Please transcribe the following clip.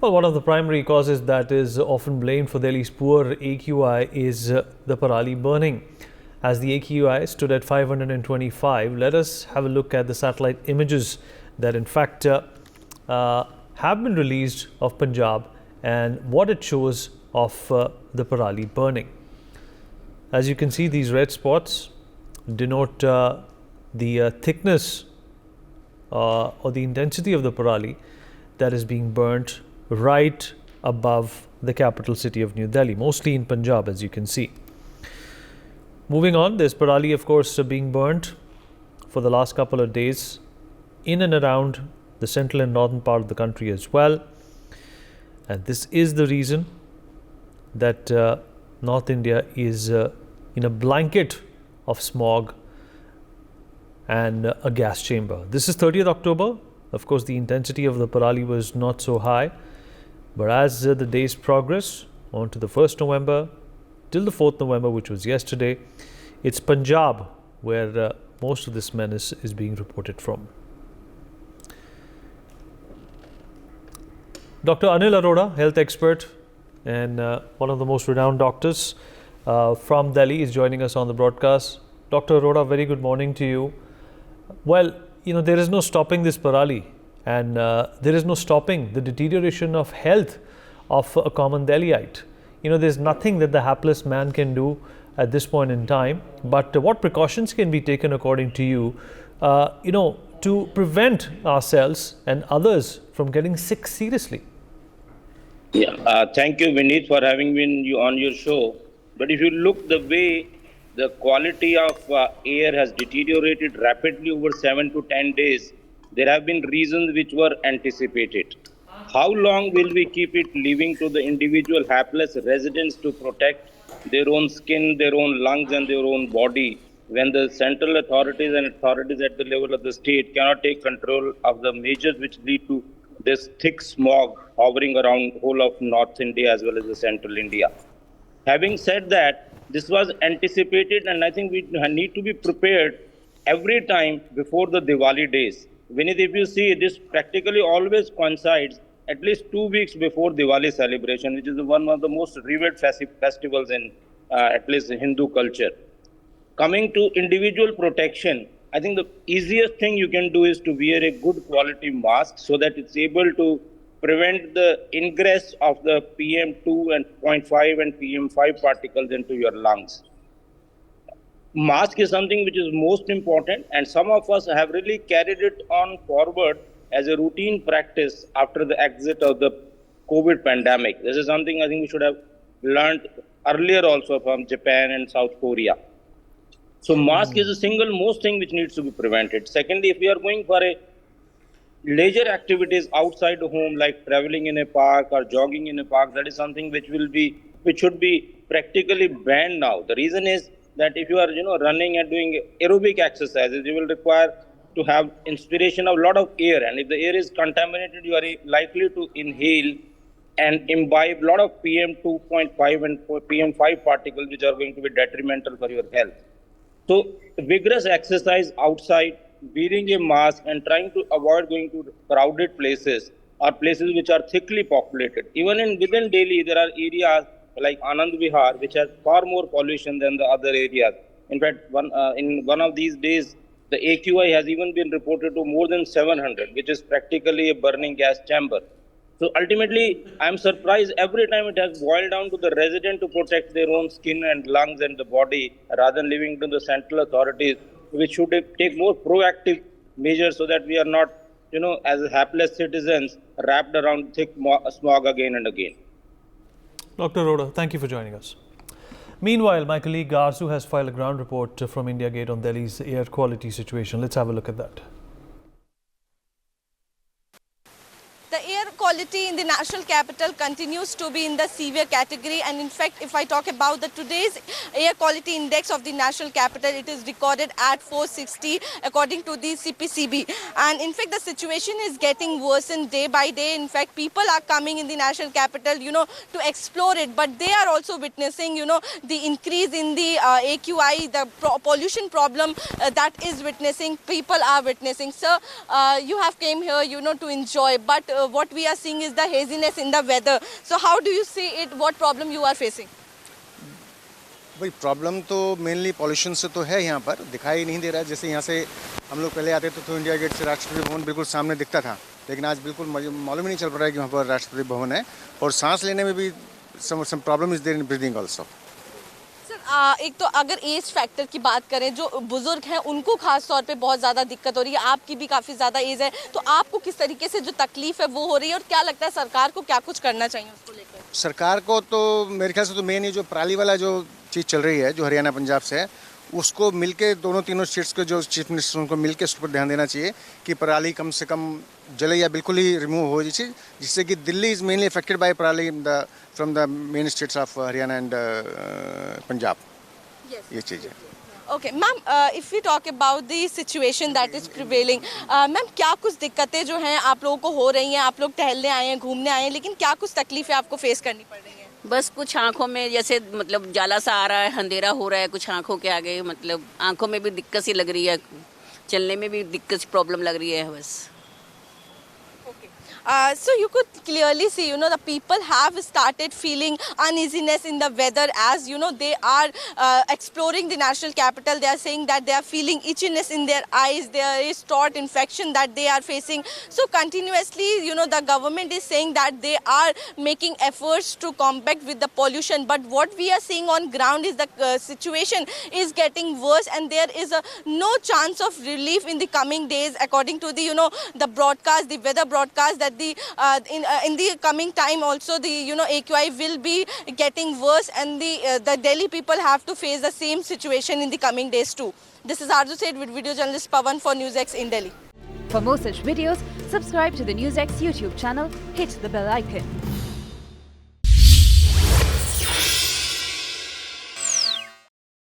Well, one of the primary causes that is often blamed for Delhi's poor AQI is the Parali burning. As the AQI stood at 525, let us have a look at the satellite images that in fact have been released of Punjab and what it shows of the Parali burning. As you can see, these red spots denote the thickness or the intensity of the Parali that is being burnt right above the capital city of New Delhi, mostly in Punjab, as you can see. Moving on, there's Parali, of course, being burnt for the last couple of days in and around the central and northern part of the country as well. And this is the reason that North India is in a blanket of smog and a gas chamber. This is 30th October. Of course, the intensity of the Parali was not so high. But as the days progress on to the 1st November till the 4th November, which was yesterday, it's Punjab where most of this menace is being reported from. Dr. Anil Arora, health expert and one of the most renowned doctors from Delhi, is joining us on the broadcast. Dr. Arora, very good morning to you. Well, there is no stopping this Parali. And there is no stopping the deterioration of health of a common Delhiite. There's nothing that the hapless man can do at this point in time. But what precautions can be taken, according to you, to prevent ourselves and others from getting sick seriously? Yeah, thank you, Vineet, for having me on your show. But if you look the way the quality of air has deteriorated rapidly over 7 to 10 days, there have been reasons which were anticipated. How long will we keep it leaving to the individual hapless residents to protect their own skin, their own lungs and their own body when the central authorities and authorities at the level of the state cannot take control of the measures which lead to this thick smog hovering around whole of North India as well as the central India? Having said that, this was anticipated and I think we need to be prepared every time before the Diwali days. Vineet, if you see, this practically always coincides at least 2 weeks before Diwali celebration, which is one of the most revered festivals in at least Hindu culture. Coming to individual protection, I think the easiest thing you can do is to wear a good quality mask so that it's able to prevent the ingress of the PM2 and 0.5 and PM5 particles into your lungs. Mask is something which is most important, and some of us have really carried it on forward as a routine practice after the exit of the COVID pandemic. This is something I think we should have learned earlier also from Japan and South Korea. So mask is the single most thing which needs to be prevented. Secondly, if we are going for a leisure activities outside the home, like traveling in a park or jogging in a park, that is something which should be practically banned now. The reason is that if you are running and doing aerobic exercises, you will require to have inspiration of a lot of air, and if the air is contaminated, you are likely to inhale and imbibe a lot of PM2.5 and PM5 particles which are going to be detrimental for your health. So vigorous exercise outside, wearing a mask and trying to avoid going to crowded places or places which are thickly populated. Even within Delhi, there are areas like Anand Vihar, which has far more pollution than the other areas. In fact, in one of these days, the AQI has even been reported to more than 700, which is practically a burning gas chamber. So ultimately, I'm surprised every time it has boiled down to the resident to protect their own skin and lungs and the body, rather than leaving to the central authorities, which should take more proactive measures so that we are not, as hapless citizens, wrapped around thick smog again and again. Dr. Arora, thank you for joining us. Meanwhile, my colleague Arzu has filed a ground report from India Gate on Delhi's air quality situation. Let's have a look at that. The air quality in the national capital continues to be in the severe category, and in fact, if I talk about the today's air quality index of the national capital, it is recorded at 460 according to the CPCB. And in fact, the situation is getting worsened day by day. In fact, people are coming in the national capital, to explore it, but they are also witnessing, the increase in the AQI, the pollution problem that is witnessing, people are witnessing. Sir, you have came here, to enjoy, but what we are seeing is the haziness in the weather. So how do you see it? What problem you are facing? भाई problem तो mainly pollution से तो है, यहाँ पर दिखाई नहीं दे रहा है। जैसे यहाँ से हम लोग पहले आते तो इंडिया गेट से राष्ट्रपति भवन बिल्कुल सामने दिखता था, लेकिन आज बिल्कुल मालूम ही नहीं चल पा रहा है कि वहाँ पर राष्ट्रपति भवन है। और सांस लेने में भी some problem is there in breathing also. एक तो अगर एज फैक्टर की बात करें, जो बुजुर्ग हैं उनको खास तौर पे बहुत ज़्यादा दिक्कत हो रही है, आपकी भी काफ़ी ज़्यादा एज है, तो आपको किस तरीके से जो तकलीफ है वो हो रही है और क्या लगता है सरकार को क्या कुछ करना चाहिए उसको लेकर? सरकार को तो मेरे ख्याल से तो मेन ये जो पराली वाला जो चीज़ चल रही है, जो हरियाणा पंजाब से है, उसको मिलके दोनों तीनों स्टेट्स के जो चीफ मिनिस्टर उनको मिलके उस पर ध्यान देना चाहिए कि पराली कम से कम जले या बिल्कुल ही रिमूव हो जाए, जिससे कि Delhi is mainly affected by पराली from the main states of Haryana and Punjab. ये चीज़ है। Okay ma'am, if you talk about the situation that is prevailing, ma'am क्या कुछ दिक्कतें जो हैं आप लोगों को हो रही हैं? आप लोग टहलने आए हैं, घूमने आए हैं, लेकिन क्या कुछ तकलीफें आपको फेस करनी पड़ रही हैं? बस कुछ आंखों में जैसे मतलब जाला सा आ रहा है, अंधेरा हो रहा है कुछ आंखों के आगे, मतलब आंखों में भी दिक्कत सी लग रही है, चलने में भी दिक्कत प्रॉब्लम लग रही है बस। So you could clearly see, the people have started feeling uneasiness in the weather as, they are exploring the national capital. They are saying that they are feeling itchiness in their eyes. There is throat infection that they are facing. So continuously, the government is saying that they are making efforts to combat with the pollution. But what we are seeing on ground is the situation is getting worse, and there is no chance of relief in the coming days, according to the, the broadcast, the weather broadcast, that in the coming time also the AQI will be getting worse, and the Delhi people have to face the same situation in the coming days too. This is Arzu Said with video journalist Pawan for NewsX in Delhi. For more such videos, subscribe to the NewsX YouTube channel, hit the bell icon.